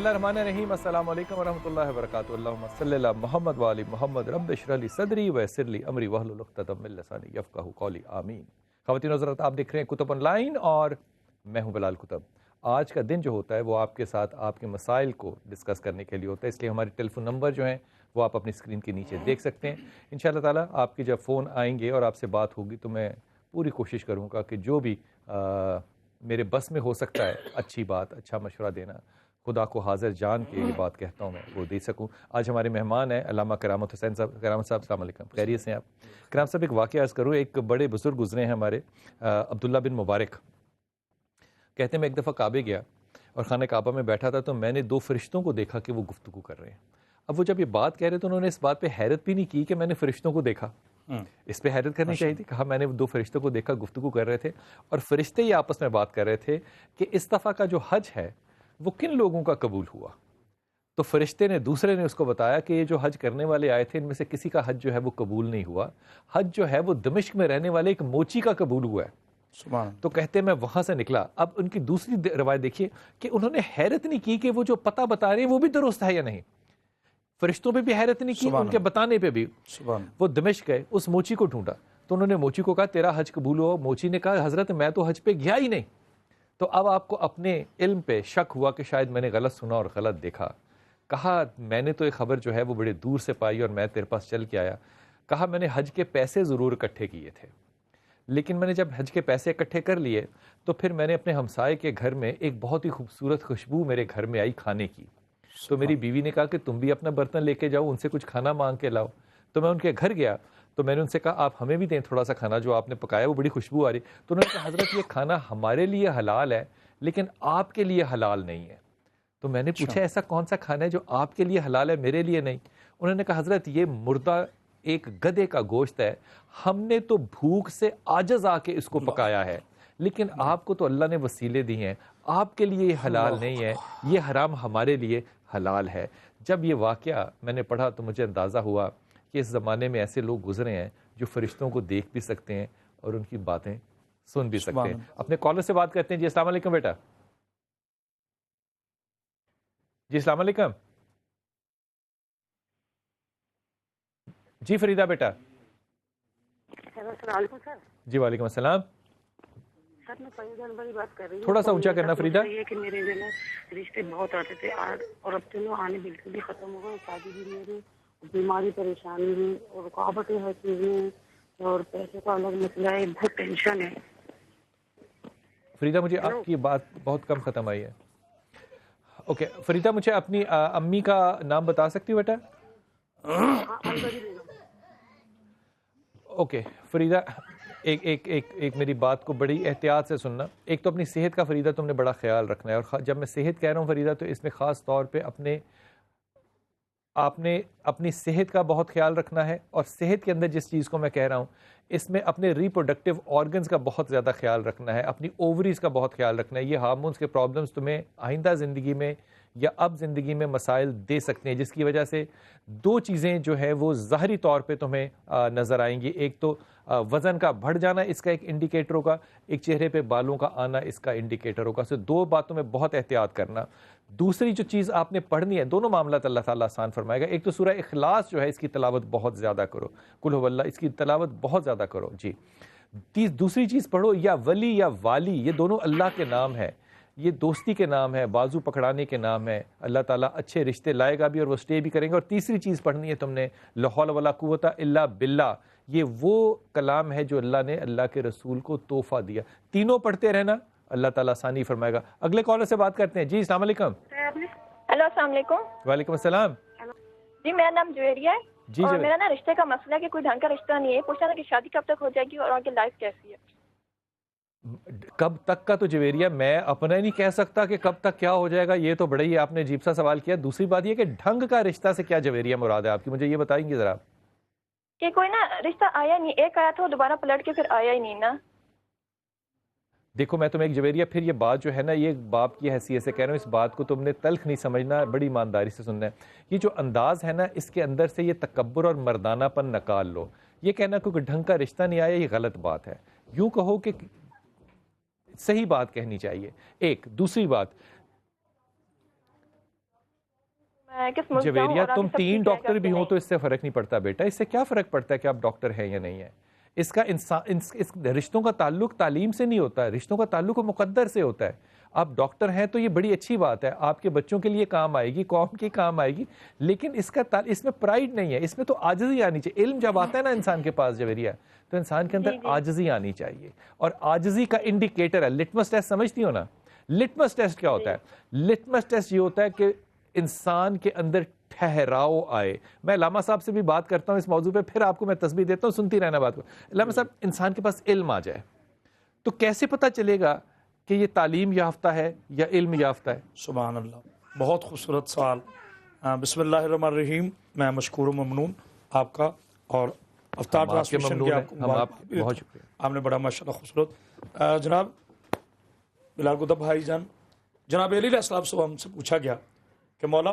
اللہ الرحمن الرحیم. السلام علیکم ورحمۃ اللہ وبرکاتہ. اللہم صلی علی محمد وعلی محمد. رب اشرح لی صدری ویسر لی امری واحلل عقدۃ من لسانی یفقہوا قولی. آمین. خواتین و حضرات، آپ دیکھ رہے ہیں کتب آن لائن اور میں ہوں بلال کتب. آج کا دن جو ہوتا ہے وہ آپ کے ساتھ آپ کے مسائل کو ڈسکس کرنے کے لیے ہوتا ہے، اس لیے ہمارے ٹیلی فون نمبر جو ہیں وہ آپ اپنی اسکرین کے نیچے دیکھ سکتے ہیں. انشاءاللہ تعالیٰ آپ کی جب فون آئیں گے اور آپ سے بات ہوگی تو میں پوری کوشش کروں گا کہ جو بھی میرے بس میں ہو سکتا ہے اچھی بات، اچھا مشورہ دینا، خدا کو حاضر جان کے یہ بات کہتا ہوں میں، وہ دے سکوں. آج ہمارے مہمان ہیں علامہ کرامت حسین صاحب. کرامت صاحب السلام علیکم، خیریت سے ہیں آپ؟ کرامت صاحب ایک واقعہ عرض کروں. ایک بڑے بزرگ گزرے ہیں ہمارے، عبداللہ بن مبارک. کہتے ہیں میں ایک دفعہ کعبے گیا اور خانہ کعبہ میں بیٹھا تھا تو میں نے دو فرشتوں کو دیکھا کہ وہ گفتگو کر رہے ہیں. اب وہ جب یہ بات کہہ رہے تو انہوں نے اس بات پہ حیرت بھی نہیں کی کہ میں نے فرشتوں کو دیکھا. اس پہ حیرت کرنی چاہیے تھی. کہا میں نے دو فرشتوں کو دیکھا گفتگو کر رہے تھے اور فرشتے یہ آپس میں بات کر رہے تھے کہ اس دفعہ کا جو حج ہے وہ کن لوگوں کا قبول ہوا. تو فرشتے نے دوسرے نے اس کو بتایا کہ یہ جو حج کرنے والے آئے تھے ان میں سے کسی کا حج جو ہے وہ قبول نہیں ہوا. حج جو ہے وہ دمشق میں رہنے والے ایک موچی کا قبول ہوا ہے. تو کہتے ہیں میں وہاں سے نکلا. اب ان کی دوسری روایت دیکھیے کہ انہوں نے حیرت نہیں کی کہ وہ جو پتہ بتا رہے ہیں وہ بھی درست ہے یا نہیں. فرشتوں پہ بھی حیرت نہیں کی، ان کے بتانے پہ بھی. وہ دمشق گئے، اس موچی کو ڈھونڈا تو انہوں نے موچی کو کہا تیرا حج قبول ہوا. موچی نے کہا حضرت میں تو حج پہ گیا ہی نہیں. تو اب آپ کو اپنے علم پہ شک ہوا کہ شاید میں نے غلط سنا اور غلط دیکھا. کہا میں نے تو یہ خبر جو ہے وہ بڑے دور سے پائی اور میں تیرے پاس چل کے آیا. کہا میں نے حج کے پیسے ضرور اکٹھے کیے تھے، لیکن میں نے جب حج کے پیسے اکٹھے کر لیے تو پھر میں نے اپنے ہمسائے کے گھر میں ایک بہت ہی خوبصورت خوشبو میرے گھر میں آئی کھانے کی. تو میری بیوی نے کہا کہ تم بھی اپنا برتن لے کے جاؤ، ان سے کچھ کھانا مانگ کے لاؤ. تو میں ان کے گھر گیا تو میں نے ان سے کہا آپ ہمیں بھی دیں تھوڑا سا کھانا جو آپ نے پکایا، وہ بڑی خوشبو آ رہی. تو انہوں نے کہا حضرت یہ کھانا ہمارے لیے حلال ہے لیکن آپ کے لیے حلال نہیں ہے. تو میں نے پوچھا ایسا کون سا کھانا ہے جو آپ کے لیے حلال ہے میرے لیے نہیں؟ انہوں نے کہا حضرت یہ مردہ ایک گدھے کا گوشت ہے، ہم نے تو بھوک سے عاجز آ کے اس کو پکایا ہے، لیکن آپ کو تو اللہ نے وسیلے دی ہیں، آپ کے لیے یہ حلال نہیں ہے، یہ حرام ہمارے لیے حلال ہے. جب یہ واقعہ میں نے پڑھا تو مجھے اندازہ ہوا کہ اس زمانے میں ایسے لوگ گزرے ہیں جو فرشتوں کو دیکھ بھی سکتے ہیں اور ان کی باتیں سن بھی سکتے ہیں. اپنے کالر سے بات کرتے ہیں. جی السلام علیکم بیٹا. جی السلام علیکم. جی فریدہ بیٹا. السلام علیکم سر. جی وعلیکم السلام. سر میں پنج جنوری کی بات کر رہی ہوں. تھوڑا سا اونچا کرنا فریدہ. یہ کہ میرے جو ہے رشتے بہت آتے تھے اور اب تو آنے بالکل بھی ختم ہو گئے. شادی بھی میری بیماری پریشانی ہے اور رکاوٹیں ہر چیز میں اور پیسے کا الگ مسئلہ ہے، بہت ٹینشن ہے. فریدہ مجھے آپ کی بات بہت کم ختم آئی ہے. اوکے فریدہ مجھے اپنی امی کا نام بتا سکتی ہو بیٹا؟ اوکے فریدہ ایک ایک ایک ایک میری بات کو بڑی احتیاط سے سننا. ایک تو اپنی صحت کا فریدہ تم نے بڑا خیال رکھنا ہے، اور جب میں صحت کہہ رہا ہوں فریدہ تو اس میں خاص طور پہ آپ نے اپنی صحت کا بہت خیال رکھنا ہے. اور صحت کے اندر جس چیز کو میں کہہ رہا ہوں اس میں اپنے ریپروڈکٹیو آرگنز کا بہت زیادہ خیال رکھنا ہے، اپنی اووریز کا بہت خیال رکھنا ہے. یہ ہارمونز کے پرابلمز تمہیں آئندہ زندگی میں یا اب زندگی میں مسائل دے سکتے ہیں، جس کی وجہ سے دو چیزیں جو ہے وہ ظاہری طور پہ تمہیں نظر آئیں گی. ایک تو وزن کا بڑھ جانا اس کا ایک انڈیکیٹر ہوگا، ایک چہرے پہ بالوں کا آنا اس کا انڈیکیٹر ہوگا. سو دو باتوں میں بہت احتیاط کرنا. دوسری جو چیز آپ نے پڑھنی ہے، دونوں معاملات اللہ تعالیٰ آسان فرمائے گا. ایک تو سورہ اخلاص جو ہے اس کی تلاوت بہت زیادہ کرو، قل هو اللہ، اس کی تلاوت بہت زیادہ کرو. جی دوسری چیز پڑھو یا ولی یا والی، یہ دونوں اللہ کے نام ہے، یہ دوستی کے نام ہے، بازو پکڑانے کے نام ہے. اللہ تعالیٰ اچھے رشتے لائے گا بھی اور وہ سٹے بھی کریں گے. اور تیسری چیز پڑھنی ہے تم نے لا حول ولا قوت الا باللہ، یہ وہ کلام ہے جو اللہ نے اللہ کے رسول کو تحفہ دیا. تینوں پڑھتے رہنا، اللہ تعالیٰ آسانی فرمائے گا. اگلے کالر سے بات کرتے ہیں. جی السلام علیکم. ہیلو السلام علیکم. وعلیکم السلام. جی میرا نام جویریہ ہے. جی اور میرا نا رشتے کا مسئلہ ہے کہ کوئی ڈھنگ کا رشتہ نہیں ہے. پوچھنا تھا کہ شادی کب تک ہو جائے گی اور آگے لائف کیسی ہے. کب تک کا تو جویریہ میں اپنا ہی نہیں کہہ سکتا کہ کب تک کیا ہو جائے گا. یہ تو بڑا ہی آپ نے عجیب سا سوال کیا. دوسری بات یہ کہ ڈھنگ کا رشتہ سے کیا جویریہ مراد ہے آپ کی، مجھے یہ بتائیں گے ذرا. کہ کوئی نا رشتہ آیا نہیں، ایک آیا تھا دوبارہ پلٹ کے پھر آیا ہی نہیں نا. دیکھو میں تمہیں ایک جویریہ پھر یہ بات جو ہے نا یہ باپ کی حیثیت سے کہہ رہا ہوں، اس بات کو تم نے تلخ نہیں سمجھنا، بڑی ایمانداری سے سننا ہے. یہ جو انداز ہے نا اس کے اندر سے یہ تکبر اور مردانہ پن نکال لو. یہ کہنا کوئی ڈھنگ کا رشتہ نہیں آیا یہ غلط بات ہے. یوں کہو کہ صحیح بات کہنی چاہیے. ایک دوسری بات میں کس ملک جاؤں جویریہ اور آگے تم سب 3 ٹھیک ہے ڈاکٹر کیا بھی ہوں نہیں؟ تو اس سے فرق نہیں پڑتا بیٹا. اس سے کیا فرق پڑتا ہے کہ آپ ڈاکٹر ہیں یا نہیں ہیں؟ اس کا اس رشتوں کا تعلق تعلیم سے نہیں ہوتا ہے, رشتوں کا تعلق مقدر سے ہوتا ہے. آپ ڈاکٹر ہیں تو یہ بڑی اچھی بات ہے, آپ کے بچوں کے لیے کام آئے گی, قوم کے کام آئے گی, لیکن اس میں پرائیڈ نہیں ہے, اس میں تو عاجزی آنی چاہیے. علم جب آتا ہے نا انسان کے پاس جویریہ, تو انسان کے اندر عاجزی آنی چاہیے. اور عاجزی کا انڈیکیٹر ہے لٹمس ٹیسٹ, سمجھتی ہو نا لٹمس ٹیسٹ کیا ہوتا ہے؟ لٹمس ٹیسٹ یہ ہوتا ہے کہ انسان کے اندر ٹھہراؤ آئے. میں علامہ صاحب سے بھی بات کرتا ہوں اس موضوع پہ, پھر آپ کو میں تسبیح دیتا ہوں, سنتی رہنا بات کو. علامہ صاحب, انسان کے پاس علم آ جائے تو کیسے پتا چلے گا کہ یہ تعلیم یافتہ ہے یا علم یافتہ ہے؟ سبحان اللہ, بہت خوبصورت سوال. بسم اللہ الرحمن الرحیم. میں مشکور و ممنون آپ کا, اور افطار ہم آپ کے ٹرانسمیشن ممنون کے ہیں, آپ کو ہم آپ مبارکباد بھی بہت دیتا ہوں. شکریہ. آپ نے بڑا ماشاءاللہ خوبصورت. جناب بلال گدب بھائی جان, جناب علی علیہ السلام سے ہم سے پوچھا گیا کہ مولا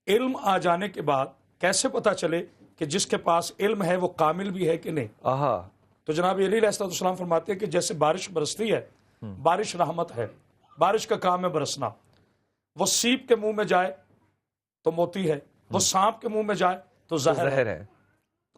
علم آ جانے کے بعد کیسے پتا چلے کہ جس کے پاس علم ہے وہ کامل بھی ہے کہ نہیں؟ آہا, تو جناب علی علیہ السلام فرماتے ہیں کہ جیسے بارش برستی ہے, بارش رحمت ہے, بارش کا کام ہے برسنا. وہ سیپ کے منہ میں جائے تو موتی ہے, وہ سانپ کے منہ میں جائے تو زہر ہے.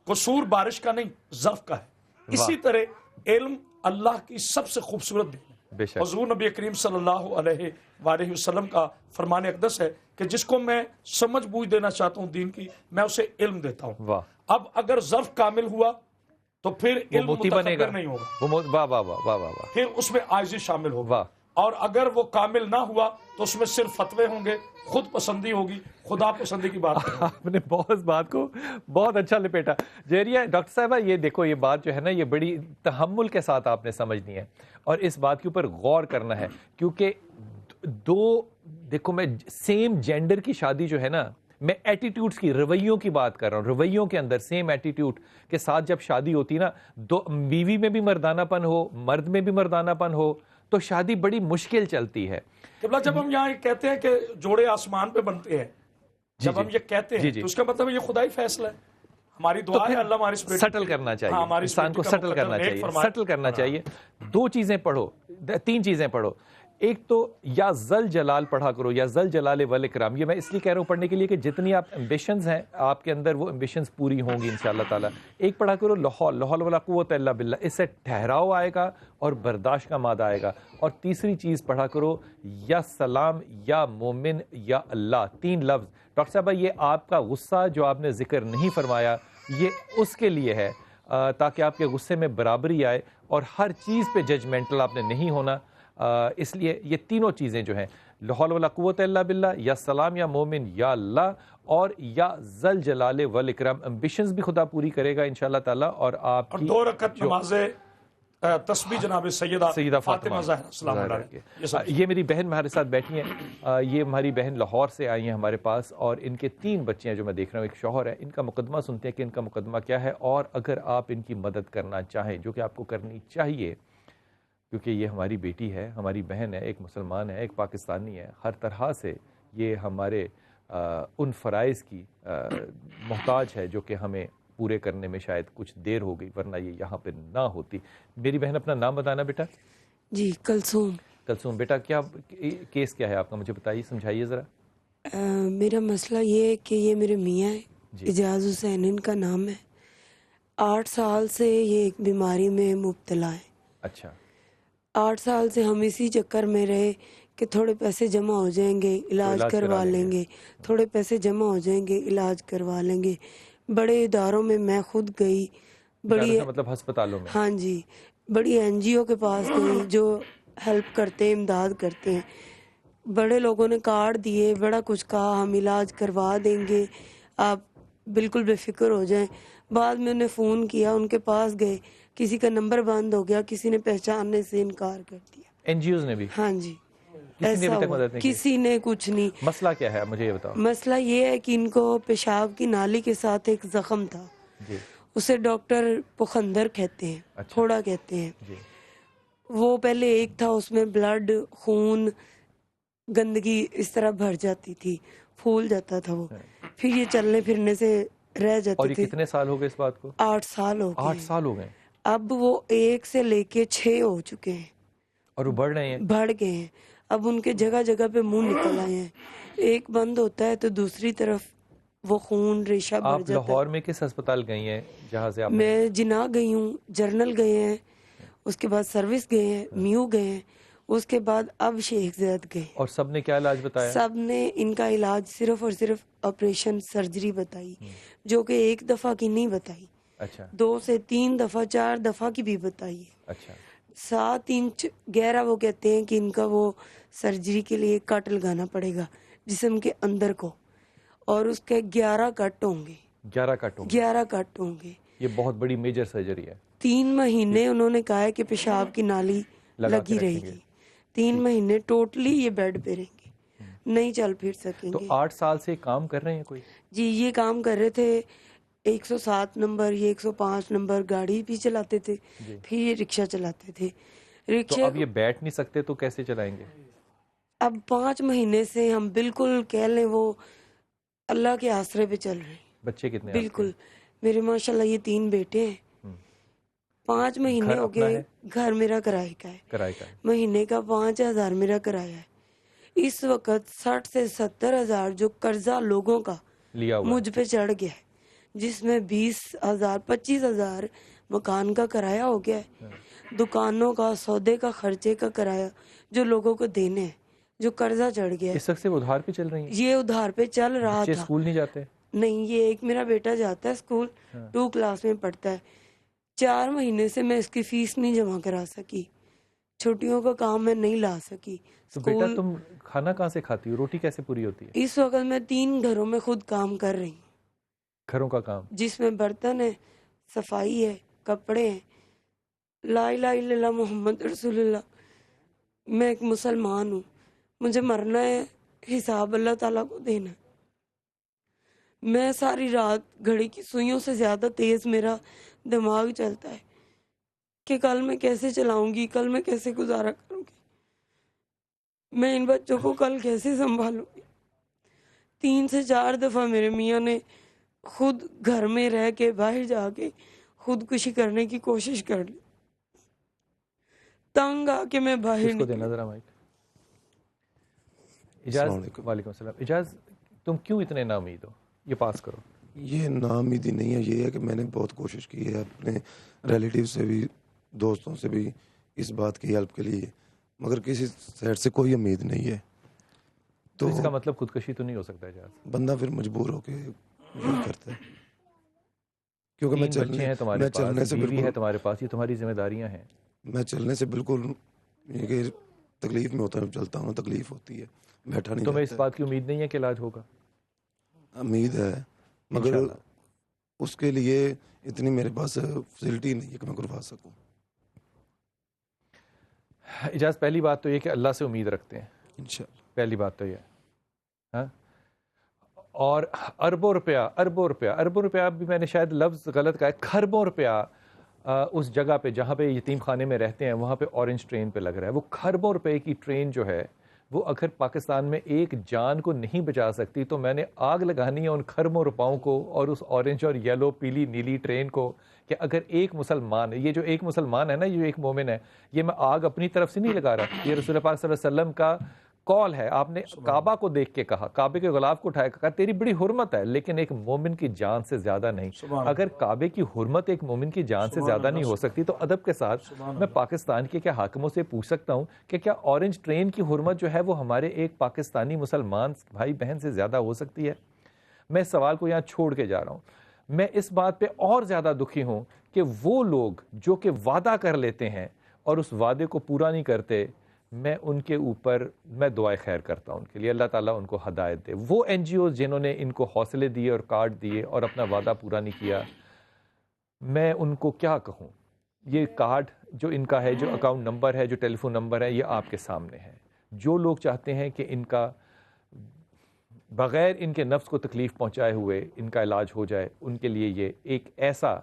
قصور بارش کا نہیں, ظرف کا ہے. اسی طرح علم اللہ کی سب سے خوبصورت دین ہے. بے شک. حضور نبی کریم صلی اللہ علیہ وآلہ وسلم کا فرمان اقدس ہے کہ جس کو میں سمجھ بوجھ دینا چاہتا ہوں دین کی, میں اسے علم دیتا ہوں. واہ, اب اگر ظرف کامل ہوا تو پھر وہ علم موتی بنے گا, متکبر نہیں ہوگا, وہ واہ واہ واہ واہ واہ واہ, پھر اس میں عاجزی شامل ہوگی. واہ. اور اگر وہ کامل نہ ہوا تو اس میں صرف فتوے ہوں گے, خود پسندی ہوگی, خدا پسندی کی بات ہے. آپ نے بہت بات کو بہت اچھا لپیٹا. جویریہ ڈاکٹر صاحبہ, یہ دیکھو, یہ بات جو ہے نا, یہ بڑی تحمل کے ساتھ آپ نے سمجھنی ہے اور اس بات کے اوپر غور کرنا ہے, کیونکہ دیکھو, میں سیم جینڈر کی شادی جو ہے نا, میں ایٹیٹیوڈز کی, رویوں کی بات کر رہا ہوں. رویوں کے اندر سیم ایٹیٹیوڈ کے ساتھ جب شادی ہوتی نا, بیوی میں بھی مردانہ پن ہو, مرد میں بھی مردانہ پن ہو, تو شادی بڑی مشکل چلتی ہے. جب ہم یہاں کہتے ہیں کہ جوڑے آسمان پہ بنتے ہیں, جب ہم یہ کہتے ہیں تو اس کا مطلب یہ خدائی فیصلہ ہے. ہماری دعا ہے اللہ ہماری سٹل کرنا چاہیے, انسان کو سٹل کرنا چاہیے, سٹل کرنا چاہیے. 2 چیزیں پڑھو, 3 چیزیں پڑھو. ایک تو یا ذل جلال پڑھا کرو, یا ذل جلال والاکرام. یہ میں اس لیے کہہ رہا ہوں پڑھنے کے لیے کہ جتنی آپ ایمبیشنز ہیں آپ کے اندر, وہ ایمبیشنز پوری ہوں گی انشاءاللہ تعالی. ایک پڑھا کرو لا ولا قوت الا باللہ, اس سے ٹھہراؤ آئے گا اور برداشت کا مادہ آئے گا. اور تیسری چیز پڑھا کرو یا سلام, یا مومن, یا اللہ. 3 لفظ. ڈاکٹر صاحبہ, یہ آپ کا غصہ جو آپ نے ذکر نہیں فرمایا, یہ اس کے لیے ہے تاکہ آپ کے غصے میں برابری آئے, اور ہر چیز پہ ججمنٹل آپ نے نہیں ہونا. اس لیے یہ تینوں چیزیں جو ہیں, لا حول ولا قوت الا باللہ, یا سلام, یا مومن, یا اللہ, اور یا ذل جلال والاکرام. امبیشنز بھی خدا پوری کرے گا انشاءاللہ تعالی. اور آپ کی 2 رکعت نماز تسبیح جناب سیدہ فاطمہ زہرا السلام علیہ. یہ میری بہن ہمارے ساتھ بیٹھی ہیں, یہ ہماری بہن لاہور سے آئی ہیں ہمارے پاس, اور ان کے 3 بچے ہیں جو میں دیکھ رہا ہوں, ایک شوہر ہے. ان کا مقدمہ سنتے ہیں کہ ان کا مقدمہ کیا ہے, اور اگر آپ ان کی مدد کرنا چاہیں, جو کہ آپ کو کرنی چاہیے, کیونکہ یہ ہماری بیٹی ہے, ہماری بہن ہے, ایک مسلمان ہے, ایک پاکستانی ہے, ہر طرح سے یہ ہمارے ان فرائض کی محتاج ہے جو کہ ہمیں پورے کرنے میں شاید کچھ دیر ہو گئی, ورنہ یہ یہاں پہ نہ ہوتی. میری بہن اپنا نام بتانا بیٹا. جی کلثوم. کلثوم بیٹا, کیا کیس کیا ہے آپ کا, مجھے بتائیے, سمجھائیے ذرا. میرا مسئلہ یہ ہے کہ یہ میرے میاں ہیں, اعجاز حسین ان کا نام ہے. 8 سال سے یہ ایک بیماری میں مبتلا ہے. اچھا. 8 سال سے ہم اسی چکر میں رہے کہ تھوڑے پیسے جمع ہو جائیں گے, علاج کروا لیں گے, تھوڑے پیسے جمع ہو جائیں گے, علاج کروا لیں گے. بڑے اداروں میں میں خود گئی, بڑی مطلب ہسپتالوں میں, ہاں جی, بڑی NGO کے پاس گئی جو ہیلپ کرتے ہیں, امداد کرتے ہیں. بڑے لوگوں نے کارڈ دیے, بڑا کچھ کہا, ہم علاج کروا دیں گے, آپ بالکل بے فکر ہو جائیں. بعد میں انہیں فون کیا, ان کے پاس گئے, کسی کا نمبر بند ہو گیا, کسی نے پہچاننے سے انکار کر دیا. NGOs نے بھی؟ ہاں جی. کسی نے ابھی تک ہوا, مدد نہیں کی؟ کسی نے کچھ نہیں. مسئلہ کیا ہے مجھے یہ بتاؤ. مسئلہ یہ ہے کہ ان کو پیشاب کی نالی کے ساتھ ایک زخم تھا, اسے ڈاکٹر پخندر کہتے ہیں, پھوڑا کہتے ہیں. وہ پہلے ایک تھا, اس میں بلڈ, خون, گندگی اس طرح بھر جاتی تھی, پھول جاتا تھا وہ, پھر یہ چلنے پھرنے سے رہ جاتے تھے. اور یہ کتنے سال ہو گئے اس بات کو؟ 8 سال ہو گئے. 8 سال ہو گئے. اب وہ 1 سے لے کے 6 ہو چکے ہیں, اور وہ بڑھ رہے ہیں, بڑھ گئے ہیں. اب ان کے جگہ جگہ پہ منہ نکل آئے ہیں. ایک بند ہوتا ہے تو دوسری طرف وہ خون ریشہ بھر آپ جاتا لاہور ہے. میں کس ہسپتال گئی ہیں جہاں سے آپ میں جناح گئی ہوں، جرنل گئے ہیں، اس کے بعد سروس گئے ہیں، میو گئے ہیں، اس کے بعد اب شیخ زید گئے. اور سب نے کیا علاج بتایا؟ سب نے ان کا علاج صرف اور صرف آپریشن سرجری بتائی، جو کہ ایک دفعہ کی نہیں بتائی، اچھا 2 سے 3 دفعہ 4 دفعہ کی بھی بتائی ہے. اچھا 7 انچ گہرا وہ کہتے ہیں کہ ان کا وہ سرجری کے لیے کٹ لگانا پڑے گا جسم کے اندر کو، اور اس کے 11 کٹ ہوں گے. 11 کٹ ہوں گے. 11 کٹ ہوں گے. یہ بہت بڑی میجر سرجری ہے. 3 مہینے انہوں نے کہا ہے کہ پیشاب کی نالی لگا کے لگی رہے رکھیں گے. گی. 3 مہینے ٹوٹلی یہ بیڈ پہ رہیں گے، نہیں چل پھر سکیں تو گے. 8 سال سے کام کر رہے ہیں کوئی؟ جی یہ کام کر رہے تھے، 107 نمبر یہ 105 نمبر گاڑی بھی چلاتے تھے، جی. پھر یہ رکشہ چلاتے تھے. تو رکشے اب یہ بیٹھ نہیں سکتے تو کیسے چلائیں گے؟ اب 5 مہینے سے ہم بالکل کہہ لیں وہ اللہ کے آسرے پہ چل رہے ہیں. بچے کتنے آپ کے؟ بالکل میرے ماشاءاللہ یہ 3 بیٹے ہیں. 5 مہینے گھر ہو اپنا گئے. ہے؟ گھر میرا کرائے کا ہے، کرائے کا ہے. مہینے کا 5,000 میرا کرایہ ہے. اس وقت 60 سے 70,000 جو قرضہ لوگوں کا لیا ہوا ہے. مجھ پہ چڑھ گیا ہے، جس میں 20,000 25,000 مکان کا کرایہ ہو گیا ہے، دکانوں کا سودے کا خرچے کا کرایہ جو لوگوں کو دینے ہیں، جو قرضہ چڑھ گیا ہے. اس وقت سے وہ ادھار پہ چل رہی ہیں؟ یہ ادھار پہ چل رہا بچے تھا. اسکول نہیں جاتے؟ نہیں یہ ایک میرا بیٹا جاتا ہے اسکول، 2 کلاس میں پڑھتا ہے. 4 مہینے سے میں اس کی فیس نہیں جمع کرا سکی، چھٹیوں کا کام میں نہیں لا سکی. تو بیٹا اسکول تم کھانا کہاں سے کھاتی ہو؟ روٹی کیسے پوری ہوتی ہے؟ اس وقت میں 3 گھروں میں خود کام کر رہی ہوں، گھروں کا کام؟ جس میں برتن ہے، صفائی ہے، کپڑے ہیں. لا الہ الا اللہ محمد رسول اللہ. میں ایک مسلمان ہوں، مجھے مرنا ہے، حساب اللہ تعالیٰ کو دینا ہے. میں ساری رات گھڑی کی سوئیوں سے زیادہ تیز میرا دماغ چلتا ہے کہ کل میں کیسے چلاؤں گی، کل میں کیسے گزارا کروں گی، میں ان بچوں کو کل کیسے سنبھالوں گی. 3 سے 4 دفعہ میرے میاں نے خود گھر میں رہ کے باہر جا کے خودکشی کرنے کی کوشش کر لی. تنگ آ کے میں باہر اس کو دینا نکلی. ذرا مائک. اجاز وعلیکم السلام. اجاز تم کیوں اتنے نا امید ہو؟ یہ پاس کرو. یہ ناامیدی نہیں ہے، یہ ہے کہ میں نے بہت کوشش کی ہے اپنے ریلیٹیو سے بھی، دوستوں سے بھی اس بات کی ہیلپ کے لیے، مگر کسی سائڈ سے کوئی امید نہیں ہے. تو اس کا مطلب خودکشی تو نہیں ہو سکتا اجاز؟ بندہ پھر مجبور ہو کے یہ کرتا ہے، کیونکہ 3 بچے ہیں تمہارے چلنے پاس، سے بیوی ہے بالکل تمہارے پاس، یہ تمہاری ذمہ داریاں ہیں. میں چلنے سے بالکل یہ کہ تکلیف میں ہوتا ہوں، چلتا ہوں تکلیف ہوتی ہے، بیٹھا نہیں تمہیں اس جاتا. بات کی امید نہیں ہے کہ علاج ہوگا؟ امید ہے مگر انشاءاللہ. اس کے لیے اتنی میرے پاس فیسلٹی نہیں ہے کہ میں کروا سکوں. اجاز پہلی بات تو یہ کہ اللہ سے امید رکھتے ہیں، انشاءاللہ. پہلی بات تو یہ ہے. ہاں، اور اربوں روپیہ بھی میں نے شاید لفظ غلط کہا ہے، کھربوں روپیہ اس جگہ پہ جہاں پہ یتیم خانے میں رہتے ہیں وہاں پہ اورنج ٹرین پہ لگ رہا ہے. وہ کھربوں روپے کی ٹرین جو ہے وہ اگر پاکستان میں ایک جان کو نہیں بچا سکتی تو میں نے آگ لگانی ہے ان کھربوں روپاؤں کو اور اس اورنج اور یلو پیلی نیلی ٹرین کو، کہ اگر ایک مسلمان، یہ جو ایک مسلمان ہے نا، یہ جو ایک مومن ہے، یہ میں آگ اپنی طرف سے نہیں لگا رہا، یہ رسول پاک صلی اللہ علیہ وسلم کا کال ہے. آپ نے کعبہ کو دیکھ کے کہا، کعبے کے غلاف کو اٹھایا، کہا تیری بڑی حرمت ہے لیکن ایک مومن کی جان سے زیادہ نہیں. اگر کعبے کی حرمت ایک مومن کی جان سے زیادہ نہیں ہو سکتی تو ادب کے ساتھ میں پاکستان کے کیا حاکموں سے پوچھ سکتا ہوں کہ کیا اورنج ٹرین کی حرمت جو ہے وہ ہمارے ایک پاکستانی مسلمان بھائی بہن سے زیادہ ہو سکتی ہے؟ میں اس سوال کو یہاں چھوڑ کے جا رہا ہوں. میں اس بات پہ اور زیادہ دکھی ہوں کہ وہ لوگ جو کہ وعدہ کر لیتے ہیں اور اس وعدے کو پورا نہیں کرتے، میں ان کے اوپر میں دعائے خیر کرتا ہوں ان کے لیے، اللہ تعالیٰ ان کو ہدایت دے. وہ این جی اوز جنہوں نے ان کو حوصلے دیے اور کارڈ دیے اور اپنا وعدہ پورا نہیں کیا، میں ان کو کیا کہوں. یہ کارڈ جو ان کا ہے، جو اکاؤنٹ نمبر ہے، جو ٹیلی فون نمبر ہے، یہ آپ کے سامنے ہے. جو لوگ چاہتے ہیں کہ ان کا بغیر ان کے نفس کو تکلیف پہنچائے ہوئے ان کا علاج ہو جائے، ان کے لیے یہ ایک ایسا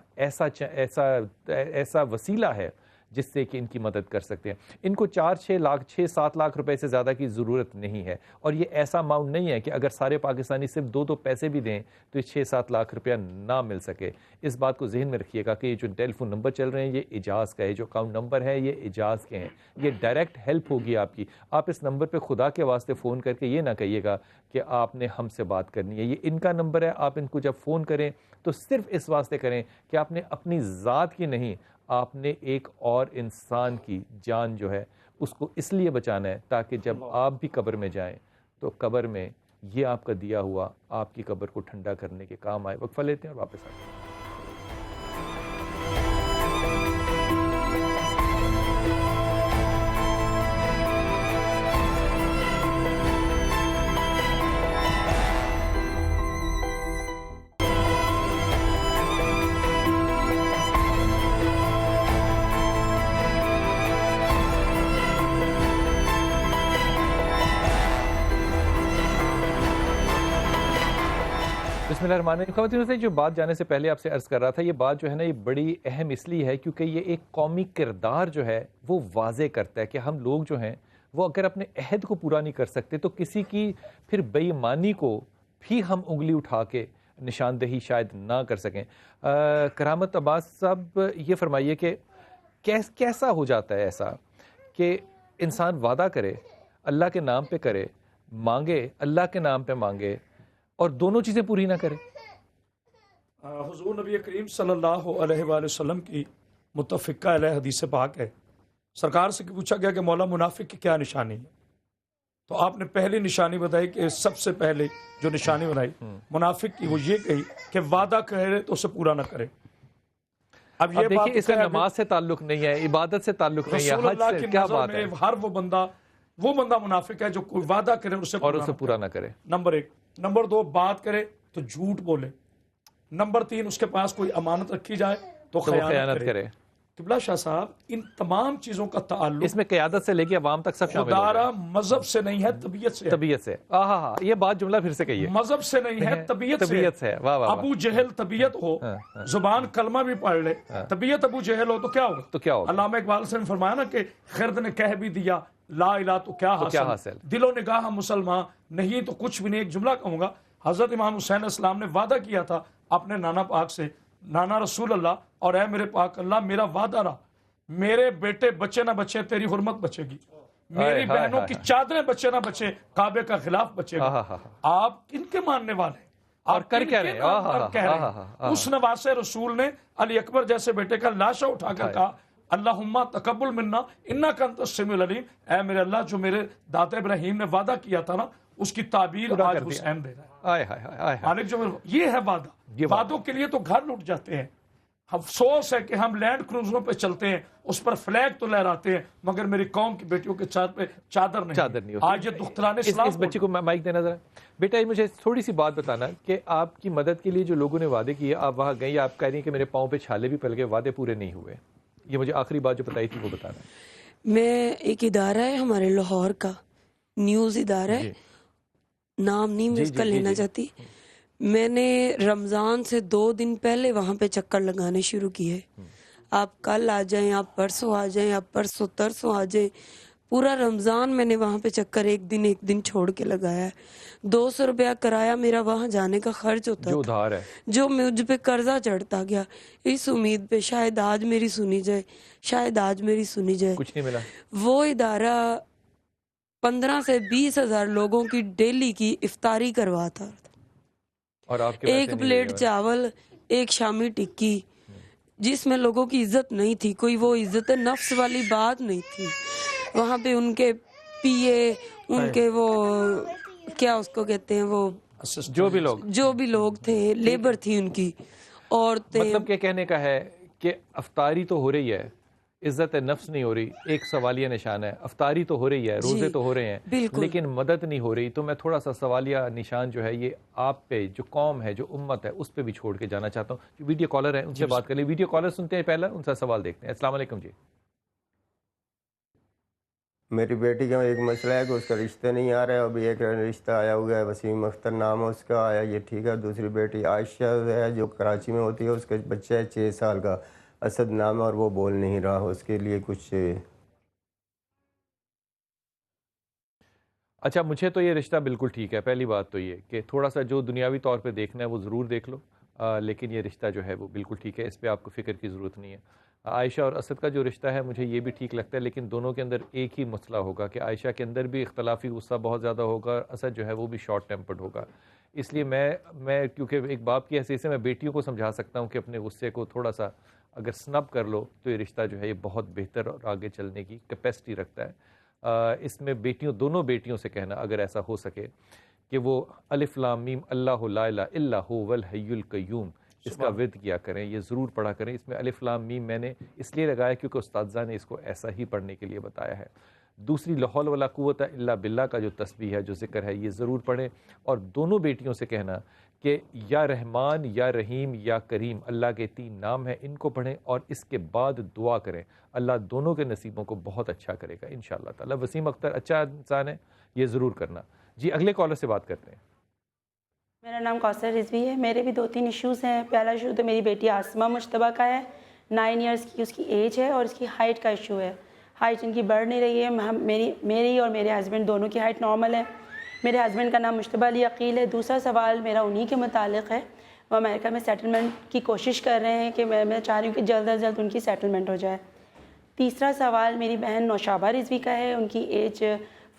وسیلہ ہے جس سے کہ ان کی مدد کر سکتے ہیں. ان کو 4-6 لاکھ 6-7 لاکھ روپے سے زیادہ کی ضرورت نہیں ہے, اور یہ ایسا اماؤنٹ نہیں ہے کہ اگر سارے پاکستانی صرف 2 پیسے بھی دیں تو یہ 6-7 لاکھ روپیہ نہ مل سکے. اس بات کو ذہن میں رکھیے گا کہ یہ جو ٹیلی فون نمبر چل رہے ہیں یہ اعجاز کا ہے, جو اکاؤنٹ نمبر ہے یہ اعجاز کے ہیں, یہ ڈائریکٹ ہیلپ ہوگی آپ کی. آپ اس نمبر پہ خدا کے واسطے فون کر کے یہ نہ کہیے گا کہ آپ نے ہم سے بات کرنی ہے. یہ ان کا نمبر ہے, آپ ان کو جب فون کریں تو صرف اس واسطے کریں کہ آپ نے اپنی ذات کی نہیں, آپ نے ایک اور انسان کی جان جو ہے اس کو اس لیے بچانا ہے تاکہ جب آپ بھی قبر میں جائیں تو قبر میں یہ آپ کا دیا ہوا آپ کی قبر کو ٹھنڈا کرنے کے کام آئے. وقفہ لیتے ہیں اور واپس آتے ہیں. بسم اللہ الرحمن الرحیم. خواتین سے جو بات جانے سے پہلے آپ سے عرض کر رہا تھا, یہ بات جو ہے نا یہ بڑی اہم اس لیے ہے کیونکہ یہ ایک قومی کردار جو ہے وہ واضح کرتا ہے کہ ہم لوگ جو ہیں وہ اگر اپنے عہد کو پورا نہیں کر سکتے تو کسی کی پھر بے ایمانی کو بھی ہم انگلی اٹھا کے نشاندہی شاید نہ کر سکیں. کرامت عباس صاحب یہ فرمائیے کہ کیسا ہو جاتا ہے ایسا کہ انسان وعدہ کرے, اللہ کے نام پہ کرے, مانگے اللہ کے نام پہ مانگے, اور دونوں چیزیں پوری نہ کرے. حضور نبی کریم صلی اللہ علیہ وآلہ وسلم کی متفقہ علیہ حدیث پاک ہے. سرکار سے پوچھا گیا کہ مولا منافق کی کیا نشانی ہے, تو آپ نے پہلی نشانی بتائی کہ سب سے پہلے جو نشانی بنائی منافق کی وہ یہ کہی کہ وعدہ کرے تو اسے پورا نہ کرے. اب یہ بات اس کا نماز سے تعلق نہیں ہے, عبادت سے تعلق نہیں ہے, رسول حج اللہ سے کی کیا نظر بات میں ہے, ہر وہ بندہ منافق ہے جو کوئی وعدہ کرے اور اسے پورا نہ کرے. نمبر 1. نمبر 2, بات کرے تو جھوٹ بولے. نمبر 3, اس کے پاس کوئی امانت رکھی جائے تو خیانت کرے. قبلہ شاہ صاحب, ان تمام چیزوں کا تعلق اس میں قیادت سے لے کے عوام تک سب شامل خدارہ مذہب سے نہیں ہے, طبیعت سے. طبیعت سے. ہاں یہ بات جملہ پھر سے کہیے, مذہب سے نہیں ہے, طبیعت سے. واہ واہ. ابو جہل طبیعت ہو, زبان کلمہ بھی پڑھ لے, طبیعت ابو جہل ہو تو کیا ہوگا؟ علامہ اقبال سے فرمایا نا کہ خرد نے کہہ بھی دیا لا الہ تو کیا حاصل, دل و نگاہ مسلمان نہیں تو کچھ بھی نہیں. ایک جملہ کہوں گا, حضرت امام حسین علیہ السلام نے وعدہ کیا تھا اپنے نانا پاک سے, نانا رسول اللہ, اور اے میرے پاک اللہ میرا وعدہ رہا, میرے بیٹے بچے نہ بچے تیری حرمت بچے گی, میری بہنوں کی چادریں بچے نہ بچے کعبے کا خلاف بچے گا. آپ کن کے ماننے والے اور کر کیا رہے؟ اس نواز رسول نے علی اکبر جیسے بیٹے کا لاشا اٹھا کر کہا اللہم تقبل منا انک انت السمیع العلیم, اے میرے اللہ جو میرے دادا ابراہیم نے وعدہ کیا تھا نا اس کی تعبیر آج حسین دے رہا ہے. یہ ہے وعدہ. وعدوں کے لیے تو گھر لوٹ جاتے ہیں. افسوس ہے کہ ہم لینڈ کروزروں پہ چلتے ہیں, اس پر فلیگ تو لہراتے ہیں, مگر میری قوم کی بیٹیوں کے پہ چادر نہیں. آج یہ دختران اسلام. اس بچے کو مائک دینا ذرا. بیٹا مجھے تھوڑی سی بات بتانا کہ آپ کی مدد کے لیے جو لوگوں نے وعدے کیے, آپ وہاں گئی, آپ کہہ رہی ہیں کہ میرے پاؤں پہ چھالے بھی پل گئے, وعدے پورے نہیں ہوئے. یہ مجھے آخری بات جو بتائی تھی وہ بتانا. میں ایک ادارہ ہے ہمارے لاہور کا, نیوز ادارہ ہے, نام نہیں میں اس کا لینا چاہتی. میں نے رمضان سے 2 دن پہلے وہاں پہ چکر لگانے شروع کیے. آپ کل آ جائیں, آپ پرسوں آ جائیں, آپ پرسوں ترسوں آ جائیں. پورا رمضان میں نے وہاں پہ چکر ایک دن چھوڑ کے لگایا ہے. 200 روپیہ کرایہ میرا وہاں جانے کا خرچ ہوتا جو ادھار ہے, جو مجھ پہ قرضہ چڑھتا گیا, اس امید پہ شاید آج میری سنی جائے, شاید آج میری سنی جائے. کچھ نہیں ملا. وہ ادارہ 15 سے 20 ہزار لوگوں کی ڈیلی کی افطاری کرواتا تھا. اور آپ ایک پلیٹ چاول, ایک شامی ٹکی, جس میں لوگوں کی عزت نہیں تھی, کوئی وہ عزت نفس والی بات نہیں تھی. وہاں پہ ان کے پی اے, ان کے وہ کیا اس کو کہتے ہیں, وہ جو بھی لوگ تھے, لیبر تھی ان کی, عورتیں. مطلب کہ کہنے کا ہے کہ افطاری تو ہو رہی ہے, عزت نفس نہیں ہو رہی. ایک سوالیہ نشان ہے, افطاری تو ہو رہی ہے, روزے تو ہو رہے ہیں, لیکن مدد نہیں ہو رہی. تو میں تھوڑا سا سوالیہ نشان جو ہے یہ آپ پہ, جو قوم ہے, جو امت ہے, اس پہ بھی چھوڑ کے جانا چاہتا ہوں. جو ویڈیو کالر ہیں ان سے بات کر لیں. ویڈیو کالر سنتے ہیں, پہلا ان سے سوال دیکھتے ہیں. السلام علیکم جی. میری بیٹی کا ایک مسئلہ ہے کہ اس کا رشتہ نہیں آ رہا ہے. ابھی ایک رشتہ آیا ہوا ہے, وسیم اختر نام ہے اس کا, آیا یہ ٹھیک ہے. دوسری بیٹی عائشہ ہے جو کراچی میں ہوتی ہے, اس کا بچہ ہے 6 سال کا. اسد نام ہے اور وہ بول نہیں رہا، اس کے لیے کچھ اچھا، مجھے تو یہ رشتہ بالکل ٹھیک ہے. پہلی بات تو یہ کہ تھوڑا سا جو دنیاوی طور پہ دیکھنا ہے وہ ضرور دیکھ لو، لیکن یہ رشتہ جو ہے وہ بالکل ٹھیک ہے، اس پہ آپ کو فکر کی ضرورت نہیں ہے. عائشہ اور اسد کا جو رشتہ ہے مجھے یہ بھی ٹھیک لگتا ہے، لیکن دونوں کے اندر ایک ہی مسئلہ ہوگا کہ عائشہ کے اندر بھی اختلافی غصہ بہت زیادہ ہوگا، اسد جو ہے وہ بھی شارٹ ٹیمپرڈ ہوگا. اس لیے میں کیونکہ ایک باپ کی حیثیت سے میں بیٹیوں کو سمجھا سکتا ہوں کہ اپنے غصے کو تھوڑا سا اگر سنب کر لو تو یہ رشتہ جو ہے یہ بہت بہتر اور آگے چلنے کی کیپیسٹی رکھتا ہے. اس میں دونوں بیٹیوں سے کہنا اگر ایسا ہو سکے کہ وہ الف لام میم اللہ لا الہ الا هو الحی القیوم اس کا ورد کیا کریں، یہ ضرور پڑھا کریں. اس میں الف لام میم میں نے اس لیے لگایا کیونکہ استاذہ نے اس کو ایسا ہی پڑھنے کے لیے بتایا ہے. دوسری لا حول ولا قوت الا باللہ کا جو تسبیح ہے، جو ذکر ہے، یہ ضرور پڑھیں. اور دونوں بیٹیوں سے کہنا کہ یا رحمان یا رحیم یا کریم، اللہ کے 3 نام ہیں، ان کو پڑھیں اور اس کے بعد دعا کریں. اللہ دونوں کے نصیبوں کو بہت اچھا کرے گا انشاءاللہ تعالی. وسیم اختر اچھا انسان ہے، یہ ضرور کرنا. جی اگلے کالر سے بات کرتے ہیں. میرا نام کوثر رضوی ہے. میرے بھی 2-3 ایشوز ہیں. پہلا ایشو تو میری بیٹی آسمہ مشتبہ کا ہے. 9 ایئرس کی اس کی ایج ہے اور اس کی ہائٹ کا ایشو ہے. ہائٹ ان کی بڑھ نہیں رہی ہے. میری اور میرے ہسبینڈ دونوں کی ہائٹ نارمل ہے. میرے ہسبینڈ کا نام مشتبہ علی عقیل ہے. دوسرا سوال میرا انہی کے متعلق ہے. وہ امریکہ میں سیٹلمنٹ کی کوشش کر رہے ہیں کہ میں چاہ رہی ہوں کہ جلد از جلد ان کی سیٹلمنٹ ہو جائے. تیسرا سوال میری بہن نوشابہ رضوی کا ہے. ان کی ایج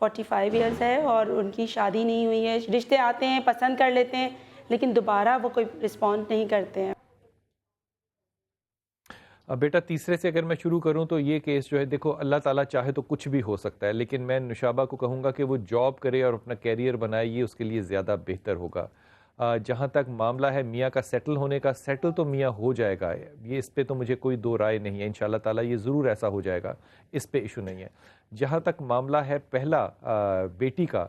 45 ایئرس ہے اور ان کی شادی نہیں ہوئی ہے. رشتے آتے ہیں، پسند کر لیتے ہیں، لیکن دوبارہ وہ کوئی رسپونڈ نہیں کرتے ہیں. بیٹا تیسرے سے اگر میں شروع کروں تو یہ کیس جو ہے، دیکھو اللہ تعالیٰ چاہے تو کچھ بھی ہو سکتا ہے، لیکن میں نوشابہ کو کہوں گا کہ وہ جاب کرے اور اپنا کیریئر بنائے، یہ اس کے لیے زیادہ بہتر ہوگا. جہاں تک معاملہ ہے میاں کا سیٹل ہونے کا، سیٹل تو میاں ہو جائے گا، یہ اس پہ تو مجھے کوئی دو رائے نہیں ہے. انشاءاللہ تعالیٰ یہ ضرور ایسا ہو جائے گا، اس پہ ایشو نہیں ہے. جہاں تک معاملہ ہے پہلا بیٹی کا،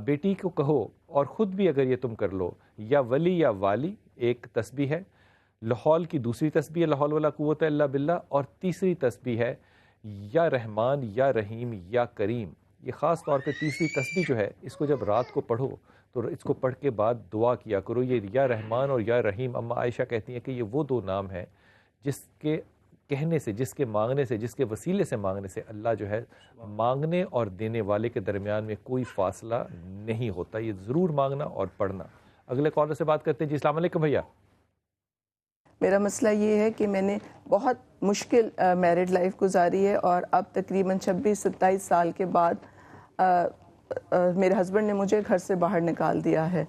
بیٹی کو کہو اور خود بھی اگر یہ تم کر لو، یا ولی یا والی ایک تسبیح ہے، لاحول کی دوسری تسبیح ہے لا حول ولا قوت الا باللہ، اور تیسری تسبیح ہے یا رحمان یا رحیم یا کریم. یہ خاص طور پہ تیسری تسبیح جو ہے، اس کو جب رات کو پڑھو تو اس کو پڑھ کے بعد دعا کیا کرو. یہ یا رحمان اور یا رحیم، اما عائشہ کہتی ہیں کہ یہ وہ 2 نام ہیں جس کے کہنے سے، جس کے مانگنے سے، جس کے وسیلے سے مانگنے سے اللہ جو ہے مانگنے اور دینے والے کے درمیان میں کوئی فاصلہ نہیں ہوتا. یہ ضرور مانگنا اور پڑھنا. اگلے کالر سے بات کرتے ہیں. جی السلام علیکم بھیا. میرا مسئلہ یہ ہے کہ میں نے بہت مشکل میرڈ لائف گزاری ہے اور اب تقریباً 26-27 سال کے بعد میرے ہسبینڈ نے مجھے گھر سے باہر نکال دیا ہے.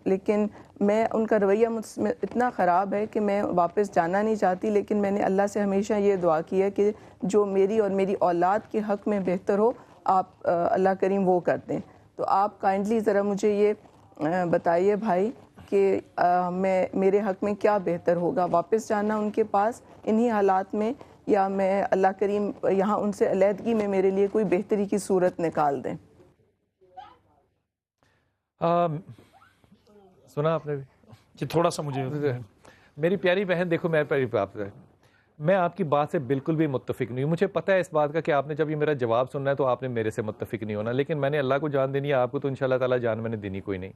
لیکن میں ان کا رویہ مجھ میں اتنا خراب ہے کہ میں واپس جانا نہیں چاہتی، لیکن میں نے اللہ سے ہمیشہ یہ دعا کی ہے کہ جو میری اور میری اولاد کے حق میں بہتر ہو آپ اللہ کریم وہ کر دیں. تو آپ کائنڈلی ذرا مجھے یہ بتائیے بھائی کہ میرے حق میں کیا بہتر ہوگا، واپس جانا ان کے پاس انہی حالات میں، یا میں اللہ کریم یہاں ان سے علیحدگی میں میرے لیے کوئی بہتری کی صورت نکال دیں. سنا آپ نے بھی کہ تھوڑا سا مجھے میری پیاری بہن، دیکھو میں آپ کی بات سے بالکل بھی متفق نہیں ہوں. مجھے پتہ ہے اس بات کا کہ آپ نے جب یہ میرا جواب سننا ہے تو آپ نے میرے سے متفق نہیں ہونا، لیکن میں نے اللہ کو جان دینی ہے، آپ کو تو انشاءاللہ تعالیٰ جان میں نے دینی کوئی نہیں.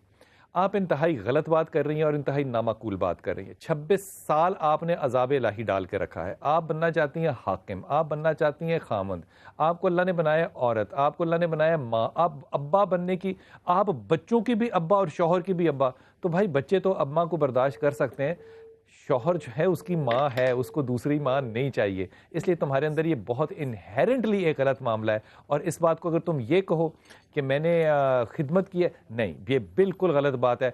آپ انتہائی غلط بات کر رہی ہیں اور انتہائی نامعقول بات کر رہی ہیں. 26 سال آپ نے عذاب الہی ڈال کے رکھا ہے. آپ بننا چاہتی ہیں حاکم، آپ بننا چاہتی ہیں خامند، آپ کو اللہ نے بنایا عورت، آپ کو اللہ نے بنایا ماں، آپ ابا بننے کی، آپ بچوں کی بھی ابا اور شوہر کی بھی ابا. تو بھائی بچے تو اماں کو برداشت کر سکتے ہیں، شوہر جو ہے اس کی ماں ہے، اس کو دوسری ماں نہیں چاہیے. اس لیے تمہارے اندر یہ بہت انہیرنٹلی ایک غلط معاملہ ہے. اور اس بات کو اگر تم یہ کہو کہ میں نے خدمت کی ہے، نہیں، یہ بالکل غلط بات ہے.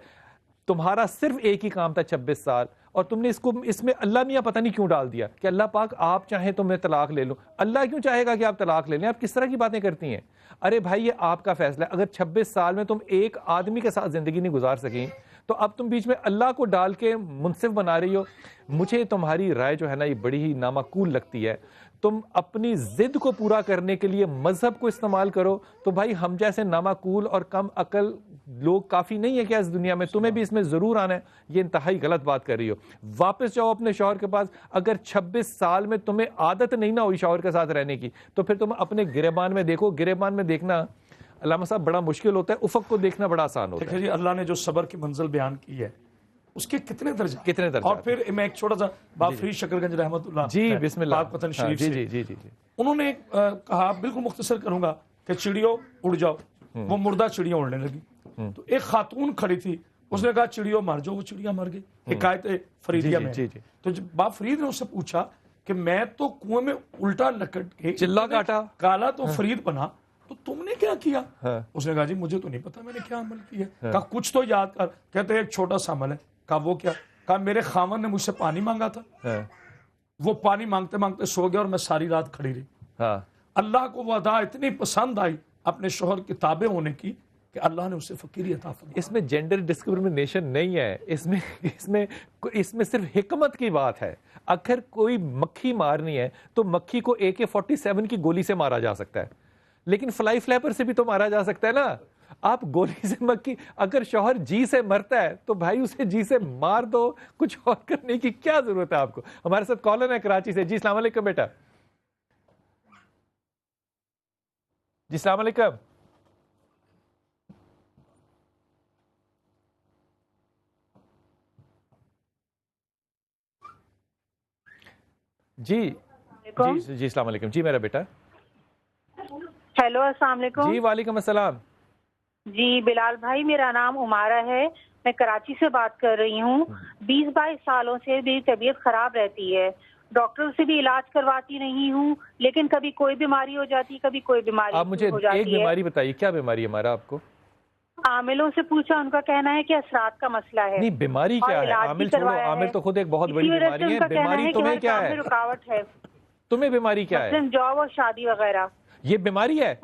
تمہارا صرف ایک ہی کام تھا 26 سال، اور تم نے اس میں اللہ میاں پتہ نہیں کیوں ڈال دیا کہ اللہ پاک آپ چاہیں تو میں طلاق لے لوں. اللہ کیوں چاہے گا کہ آپ طلاق لے لیں؟ آپ کس طرح کی باتیں کرتی ہیں؟ ارے بھائی یہ آپ کا فیصلہ ہے. اگر 26 سال میں تم ایک آدمی کے ساتھ زندگی نہیں گزار سکیں تو اب تم بیچ میں اللہ کو ڈال کے منصف بنا رہی ہو. مجھے تمہاری رائے جو ہے نا یہ بڑی ہی نامعقول لگتی ہے. تم اپنی ضد کو پورا کرنے کے لیے مذہب کو استعمال کرو تو بھائی ہم جیسے نامعقول اور کم عقل لوگ کافی نہیں ہے کیا اس دنیا میں؟ تمہیں بھی اس میں ضرور آنا ہے. یہ انتہائی غلط بات کر رہی ہو. واپس جاؤ اپنے شوہر کے پاس. اگر 26 سال میں تمہیں عادت نہیں نہ ہوئی شوہر کے ساتھ رہنے کی تو پھر تم اپنے گریبان میں دیکھو. گریبان میں دیکھنا علامہ صاحب بڑا مشکل ہوتا ہے، افق کو دیکھنا بڑا آسان ہوتا ہے. جی اللہ نے جو صبر کی منزل بیان کی ہے اس کے کتنے درجات کتنے درجات اور پھر میں ایک چھوٹا سا باب فرید شکرگنج رحمۃ اللہ جی بسم اللہ پاک وطن شریف جی سے جی جی جی جی انہوں نے کہا، بالکل مختصر کروں گا، کہ چڑیوں اڑ جاؤ، وہ مردہ چڑیاں اڑنے لگی. تو ایک خاتون کھڑی تھی، اس نے کہا چڑیوں مر جاؤ، وہ چڑیاں مر گئی. حکایت فریدیہ میں. تو جب باپ فرید نے اس سے پوچھا کہ میں تو کنویں میں الٹا لکٹ کے چلا کاٹا کالا تو فرید بنا، تو تم نے کیا کیا؟ اس نے کہا جی مجھے تو نہیں پتا میں نے کیا عمل کیا. کہا کچھ تو یاد کر. کہتے ایک چھوٹا سا عمل ہے. کہا وہ کیا؟ کہا میرے خاوند نے مجھ سے پانی مانگا تھا، وہ پانی مانگتے مانگتے سو گیا اور میں ساری رات کھڑی رہی. اللہ کو وہ ادا اتنی پسند آئی اپنے شوہر کی تابع ہونے کی کہ اللہ نے اسے فقیری عطا فرمائی. اس میں جینڈر ڈسکرمنیشن نہیں ہے، اس میں صرف حکمت کی بات ہے. اگر کوئی مکھی مارنی ہے تو مکھی کو AK-47 کی گولی سے مارا جا سکتا ہے، لیکن فلائی فلیپر سے بھی تو مارا جا سکتا ہے نا. آپ گولی سے مکھی، اگر شوہر جی سے مرتا ہے تو بھائی اسے جی سے مار دو، کچھ اور کرنے کی کیا ضرورت ہے آپ کو. ہمارے ساتھ کالر ہے کراچی سے. جی السلام علیکم بیٹا. جی السلام علیکم. جی جی جی السلام علیکم. جی میرا بیٹا. ہیلو السلام علیکم. جی وعلیکم السلام. جی بلال بھائی، میرا نام عمارہ ہے، میں کراچی سے بات کر رہی ہوں. 20-22 سالوں سے میری طبیعت خراب رہتی ہے، ڈاکٹر سے بھی علاج کرواتی نہیں ہوں، لیکن کبھی کوئی بیماری ہو جاتی، کبھی کوئی بیماری آپ مجھے ہو جاتی ہے. ایک بیماری بتائیے، کیا بیماری ہے ہمارا آپ کو؟ عاملوں سے پوچھا، ان کا کہنا ہے کہ اثرات کا مسئلہ ہے. نہیں بیماری کیا ہے؟ عامل چھوڑو، عامل تو خود ایک بہت بڑی بیماری ہے. بیماری تمہیں کیا ہے؟ رکاوٹ ہے. تمہیں بیماری کیا ہے؟ جاب اور شادی وغیرہ. یہ بیماری ہے؟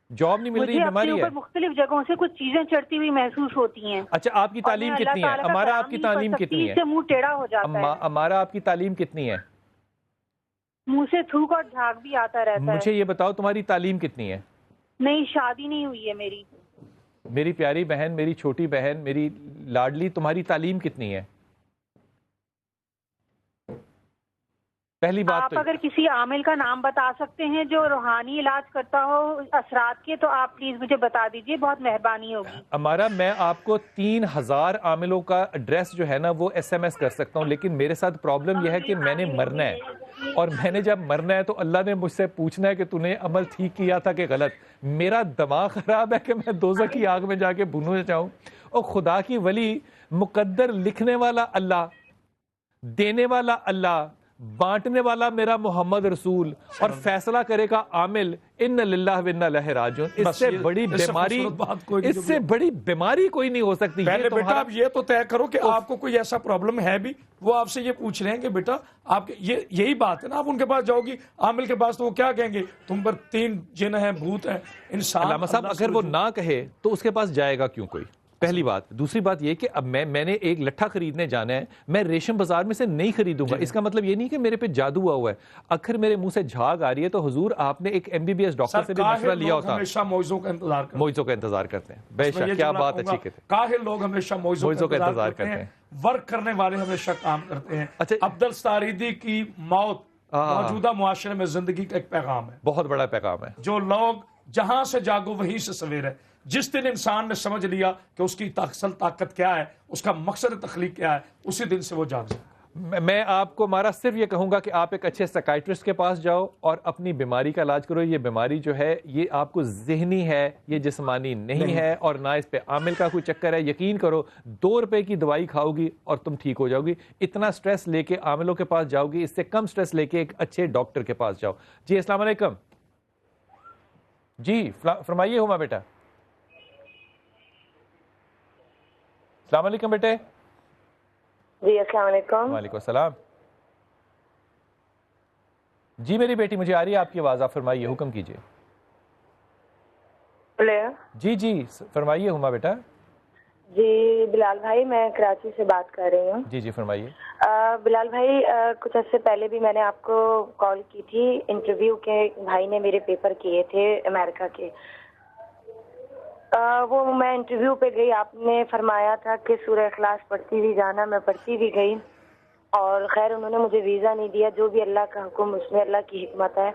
جاب نہیں مل رہی، بیماری ہے. مختلف جگہوں سے کچھ چیزیں چڑھتی ہوئی محسوس ہوتی ہیں. اچھا آپ کی تعلیم کتنی ہے؟ ہمارا آپ کی تعلیم کتنی ہے؟ منہ ٹیڑھا ہو جاتا ہے. ہمارا آپ کی تعلیم کتنی ہے؟ منہ سے تھوک اور جھاگ بھی آتا رہتا ہے. مجھے یہ بتاؤ تمہاری تعلیم کتنی ہے؟ نہیں شادی نہیں ہوئی ہے میری. میری پیاری بہن، میری چھوٹی بہن، میری لاڈلی، تمہاری تعلیم کتنی ہے؟ پہلی بات آپ اگر کسی عامل کا نام بتا سکتے ہیں جو روحانی علاج کرتا ہو اثرات کے، تو آپ پلیز مجھے بتا دیجئے، بہت مہربانی ہوگی. ہمارا میں آپ کو 3000 عاملوں کا ایڈریس جو ہے نا وہ SMS کر سکتا ہوں، لیکن میرے ساتھ پرابلم یہ ہے کہ میں نے مرنا ہے، اور میں نے جب مرنا ہے تو اللہ نے مجھ سے پوچھنا ہے کہ تو نے عمل ٹھیک کیا تھا کہ غلط. میرا دماغ خراب ہے کہ میں دوزخ کی آگ میں جا کے بھوننا چاہوں. اور خدا کی ولی، مقدر لکھنے والا اللہ، دینے والا اللہ، بانٹنے والا میرا محمد رسول، اور فیصلہ کرے گا عامل. ان للہ و انا الیہ راجعون. اس سے بڑی بیماری کوئی نہیں ہو سکتی. پہلے بیٹا آپ یہ تو طے کرو کہ آپ کو کوئی ایسا پرابلم ہے بھی. وہ آپ سے یہ پوچھ رہے ہیں کہ بیٹا آپ یہی بات ہے نا، آپ ان کے پاس جاؤ گی عامل کے پاس تو وہ کیا کہیں گے؟ تم پر 3 جن ہیں، بھوت ہیں، انسان. علامہ صاحب اگر وہ نہ کہے تو اس کے پاس جائے گا کیوں کوئی؟ پہلی بات. دوسری بات یہ کہ اب میں نے ایک لٹھا خریدنے جانا ہے، میں ریشم بازار میں سے نہیں خریدوں گا. اس کا مطلب یہ نہیں کہ میرے پہ جادو ہوا ہے. اگر میرے منہ سے جھاگ آ رہی ہے تو حضور آپ نے ایک MBBS ڈاکٹر سے بھی مشورہ لیا ہوتا. ہمیشہ موعظوں کا انتظار کرتے ہیں. بے شک کیا بات اچھی کہتے ہیں. کاہل لوگ ہمیشہ موعظوں کا انتظار کرتے ہیں. ورک کرنے والے ہمیشہ کام کرتے ہیں. اچھا عبدل ستاریدی کی موت موجودہ معاشرے میں زندگی کا ایک پیغام ہے، بہت بڑا پیغام ہے. جو لوگ جہاں سے جاگو وہیں سے سویر ہے. جس دن انسان نے سمجھ لیا کہ اس کی اصل طاقت کیا ہے، اس کا مقصد تخلیق کیا ہے، اسی دن سے وہ جاگ جائے. میں آپ کو ہمارا صرف یہ کہوں گا کہ آپ ایک اچھے سائیکائٹرسٹ کے پاس جاؤ اور اپنی بیماری کا علاج کرو. یہ بیماری جو ہے یہ آپ کو ذہنی ہے، یہ جسمانی نہیں ہے، اور نہ اس پہ عامل کا کوئی چکر ہے. یقین کرو 2 روپے کی دوائی کھاؤ گی اور تم ٹھیک ہو جاؤ گی. اتنا سٹریس لے کے عاملوں کے پاس جاؤ گی، اس سے کم سٹریس لے کے ایک اچھے ڈاکٹر کے پاس جاؤ. جی السلام علیکم. جی فرمائیے ہما بیٹا. السلام علیکم بیٹے. جی السلام علیکم. وعلیکم السلام. جی میری بیٹی مجھے آ رہی ہے آپ کی آواز، آپ فرمائیے، حکم کیجیے. جی جی فرمائیے ہما بیٹا. جی بلال بھائی، میں کراچی سے بات کر رہی ہوں. جی جی فرمائیے. بلال بھائی کچھ عرصے پہلے بھی میں نے آپ کو کال کی تھی، انٹرویو کے بھائی نے میرے پیپر کیے تھے امریکہ کے. وہ میں انٹرویو پہ گئی، آپ نے فرمایا تھا کہ سورہ اخلاص پڑھتی ہوئی جانا. میں پڑھتی بھی گئی، اور خیر انہوں نے مجھے ویزا نہیں دیا. جو بھی اللہ کا حکم، اس میں اللہ کی حکمت ہے.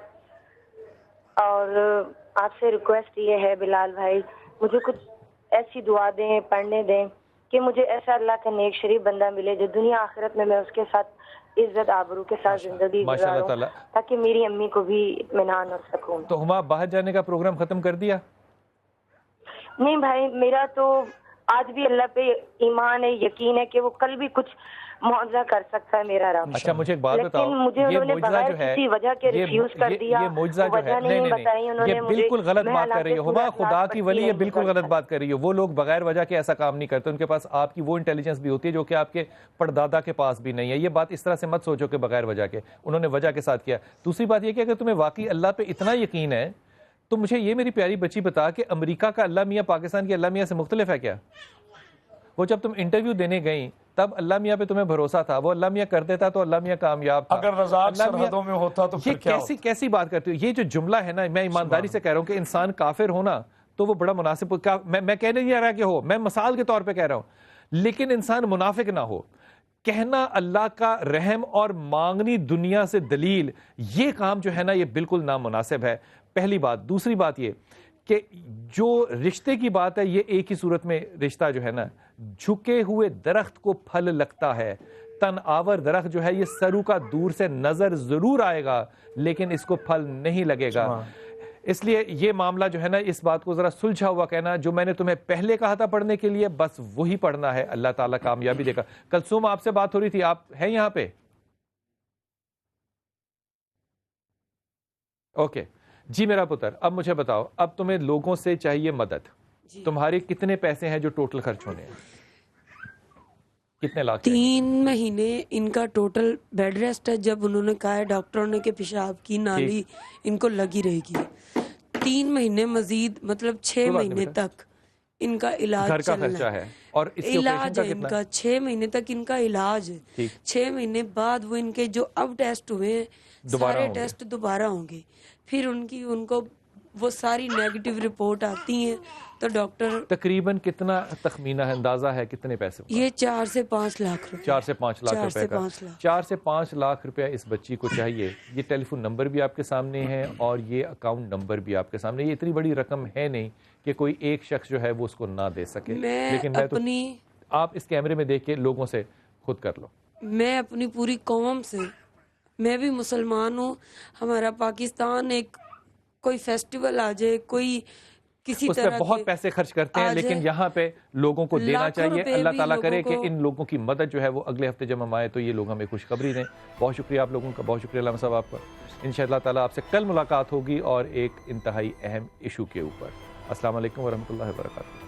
اور آپ سے ریکویسٹ یہ ہے بلال بھائی، مجھے کچھ ایسی دعا دیں، پڑھنے دیں کہ مجھے ایسا اللہ کا نیک شریف بندہ ملے جو دنیا آخرت میں اس کے ساتھ عزت آبرو کے ساتھ زندگی گزاروں تاکہ میری امی کو بھی اطمینان اور سکون. تو ہما باہر جانے کا پروگرام ختم کر دیا؟ نہیں بھائی، میرا تو آج بھی اللہ پہ ایمان ہے، یقین ہے کہ وہ کل بھی کچھ معجزہ کر سکتا ہے میرا رب. اچھا مجھے ایک بات بتاؤ، لیکن مجھے انہوں نے بغیر کسی وجہ کے ریفیوز کر دیا. یہ معجزہ جو ہے نہیں یہ بالکل غلط بات کر رہی ہو ہما، خدا کی ولی یہ بالکل غلط بات کر رہی ہو. وہ لوگ بغیر وجہ کے ایسا کام نہیں کرتے، ان کے پاس آپ کی وہ انٹیلیجنس بھی ہوتی ہے جو کہ آپ کے پردادا کے پاس بھی نہیں ہے. یہ بات اس طرح سے مت سوچو کہ بغیر وجہ کے، انہوں نے وجہ کے ساتھ کیا. دوسری بات یہ کہ اگر تمہیں واقعی اللہ پہ اتنا یقین ہے تو مجھے یہ میری پیاری بچی بتا کہ امریکہ کا اللہ میاں پاکستان کے اللہ میاں سے مختلف ہے کیا؟ وہ جب تم انٹرویو دینے گئیں تب اللہ میاں پہ تمہیں بھروسہ تھا، وہ اللہ میاں کر دیتا تو اللہ میاں کامیاب تھا. اگر رزاق سرحدوں میں ہوتا تو پھر کیا ہوتا؟ کیسی بات کرتے ہو؟ یہ جو جملہ ہے نا، میں ایمانداری سے کہہ رہا ہوں کہ انسان کافر ہونا تو وہ بڑا مناسب، میں کہنے نہیں آ رہا کہ ہو، میں مثال کے طور پہ کہہ رہا ہوں، لیکن انسان منافق نہ ہو. کہنا اللہ کا رحم اور مانگنی دنیا سے دلیل، یہ کام جو ہے نا یہ بالکل نامناسب ہے. پہلی بات. دوسری بات یہ کہ جو رشتے کی بات ہے یہ ایک ہی صورت میں رشتہ جو ہے نا، جھکے ہوئے درخت کو پھل لگتا ہے، تن آور درخت جو ہے یہ سرو کا دور سے نظر ضرور آئے گا لیکن اس کو پھل نہیں لگے گا. اس لیے یہ معاملہ جو ہے نا، اس بات کو ذرا سلجھا ہوا کہنا، جو میں نے تمہیں پہلے کہا تھا پڑھنے کے لیے بس وہی پڑھنا ہے، اللہ تعالیٰ کامیابی دے گا. کلثوم آپ سے بات ہو رہی تھی، آپ ہیں یہاں پہ؟ اوکے جی میرا پتر، اب مجھے بتاؤ، اب تمہیں لوگوں سے چاہیے مدد. تمہارے کتنے پیسے ہیں جو ٹوٹل خرچ ہونے ہیں؟ کتنے لاکھ؟ 3 مہینے ان کا ٹوٹل بیڈ ریسٹ ہے. جب انہوں نے کہا ہے ڈاکٹروں نے کہ پیشاب کی نالی ان کو لگی رہے گی. 3 مہینے مزید مطلب 6 مہینے تک ان کا علاج چلنا ہے. اور علاج ہے ان کا 6 مہینے تک ان کا علاج ہے. 6 مہینے بعد وہ ان کے جو اب ٹیسٹ ہوئے ہیں سارے ٹیسٹ دوبارہ ہوں گے. پھر ان کو وہ ساری نیگیٹو رپورٹ آتی ہیں تو ڈاکٹر تقریباً کتنا تخمینہ ہے، اندازہ ہے کتنے پیسے؟ یہ 4 سے 5 لاکھ روپے. 4 سے 5 لاکھ روپے کا. 4 سے 5 لاکھ روپے اس بچی کو چاہیے. یہ ٹیلی فون نمبر بھی آپ کے سامنے ہے اور یہ اکاؤنٹ نمبر بھی آپ کے سامنے. یہ اتنی بڑی رقم ہے نہیں کہ کوئی ایک شخص جو ہے وہ اس کو نہ دے سکے، لیکن میں تو آپ اس کیمرے میں دیکھ کے لوگوں سے خود کر لو. میں اپنی پوری قوم سے، میں بھی مسلمان ہوں، ہمارا پاکستان ایک کوئی فیسٹیول آ جائے، کوئی کسی اس پہ طرح بہت پیسے خرچ کرتے ہیں لیکن یہاں پہ لوگوں کو دینا چاہیے. اللہ تعالیٰ کرے کہ ان لوگوں کی مدد جو ہے وہ اگلے ہفتے جب ہم آئے تو یہ لوگ ہمیں خوشخبری دیں. بہت شکریہ آپ لوگوں کا، بہت شکریہ علامہ صاحب آپ کا. انشاءاللہ تعالیٰ آپ سے کل ملاقات ہوگی اور ایک انتہائی اہم ایشو کے اوپر. السلام علیکم ورحمۃ اللہ وبرکاتہ.